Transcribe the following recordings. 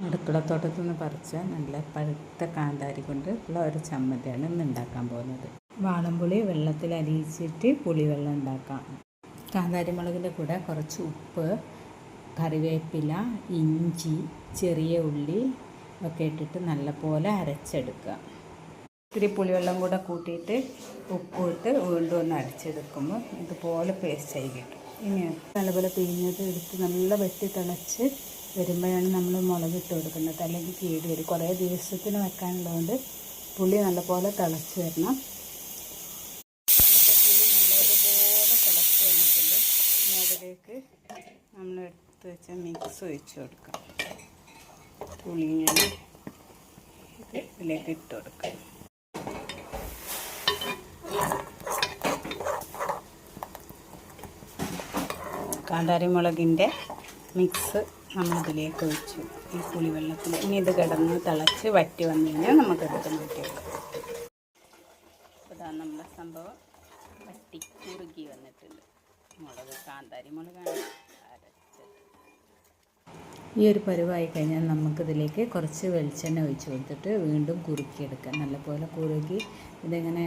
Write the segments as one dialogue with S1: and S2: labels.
S1: അടുക്കളത്തോട്ടത്തു നിന്ന് പറിച്ച നല്ല പഴുത്ത കാന്താരി കൊണ്ട് ഉള്ള ഒരു ചമ്മന്തിയാണ് ഇന്ന് ഉണ്ടാക്കാൻ പോകുന്നത്. വാളംപുളി വെള്ളത്തിൽ അരിയിച്ചിട്ട് പുളിവെള്ളം ഉണ്ടാക്കാം. കാന്താരി മുളകിൻ്റെ കൂടെ കുറച്ച് ഉപ്പ്, കറിവേപ്പില, ഇഞ്ചി, ചെറിയ ഉള്ളി ഒക്കെ ഇട്ടിട്ട് നല്ലപോലെ അരച്ചെടുക്കുക. ഇത്തിരി പുളിവെള്ളം കൂടെ കൂട്ടിയിട്ട് ഉപ്പ് ഇട്ട് വീണ്ടും ഒന്ന് അരച്ചെടുക്കുമ്പോൾ ഇതുപോലെ പേസ്റ്റായി കിട്ടും. ഇനി നല്ലപോലെ പിഴിഞ്ഞത് എടുത്ത് നല്ല വെട്ടി തിളച്ച് വരുമ്പോഴാണ് നമ്മൾ മുളകിട്ട് കൊടുക്കുന്നത്, അല്ലെങ്കിൽ കേട് വരും. കുറേ ദിവസത്തിന് വെക്കാനുള്ളതുകൊണ്ട് പുളി നല്ലപോലെ തിളച്ച് വരണം. പുളി നല്ലതുപോലെ തിളച്ച് വന്നിട്ടുണ്ട്. ഇനി അതിലേക്ക് നമ്മൾ എടുത്ത് വെച്ച മിക്സ് ഒഴിച്ച് കൊടുക്കാം. പുളി ഇങ്ങനെ ഇതിലേക്ക് ഇട്ട് കൊടുക്കാം. കാന്താരി മുളകിൻ്റെ മിക്സ് നമ്മളിതിലേക്ക് ഒഴിച്ചു ഈ പുളിവെള്ളത്തിൽ. ഇനി ഇത് കിടന്ന് തിളച്ച് വറ്റി വന്നു കഴിഞ്ഞാൽ നമുക്കെടുത്ത് മാറ്റിയെടുക്കാം. ഇതാണ് നമ്മുടെ സംഭവം വറ്റി കുറുകി വന്നിട്ടുണ്ട്. കാന്താരി മുളകാണ് അരച്ചത്. ഈ ഒരു പരുവായി കഴിഞ്ഞാൽ നമുക്കിതിലേക്ക് കുറച്ച് വെളിച്ചെണ്ണ ഒഴിച്ച് കൊടുത്തിട്ട് വീണ്ടും കുറുക്കിയെടുക്കാം. നല്ലപോലെ കുറുകി ഇതിങ്ങനെ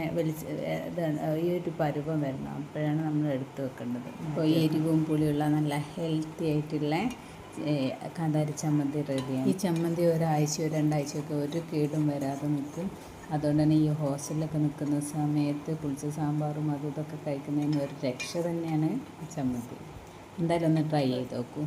S1: ഈ ഒരു പരുവം വരണം, അപ്പോഴാണ് നമ്മൾ എടുത്ത് വെക്കേണ്ടത്. അപ്പോൾ എരിവും പുളിയുള്ള നല്ല ഹെൽത്തി ആയിട്ടുള്ള കാന്താരി ചമ്മന്തി റെഡിയാണ്. ഈ ചമ്മന്തി ഒരാഴ്ചയോ രണ്ടാഴ്ചയൊക്കെ ഒരു കേടും വരാതെ നിൽക്കും. അതുകൊണ്ട് തന്നെ ഈ ഹോസ്റ്റലിലൊക്കെ നിൽക്കുന്ന സമയത്ത് പുളിച്ച സാമ്പാറും അതും ഇതൊക്കെ കഴിക്കുന്നതിന് ഒരു രക്ഷ തന്നെയാണ് ചമ്മന്തി. എന്തായാലും ഒന്ന് ട്രൈ ചെയ്ത് നോക്കൂ.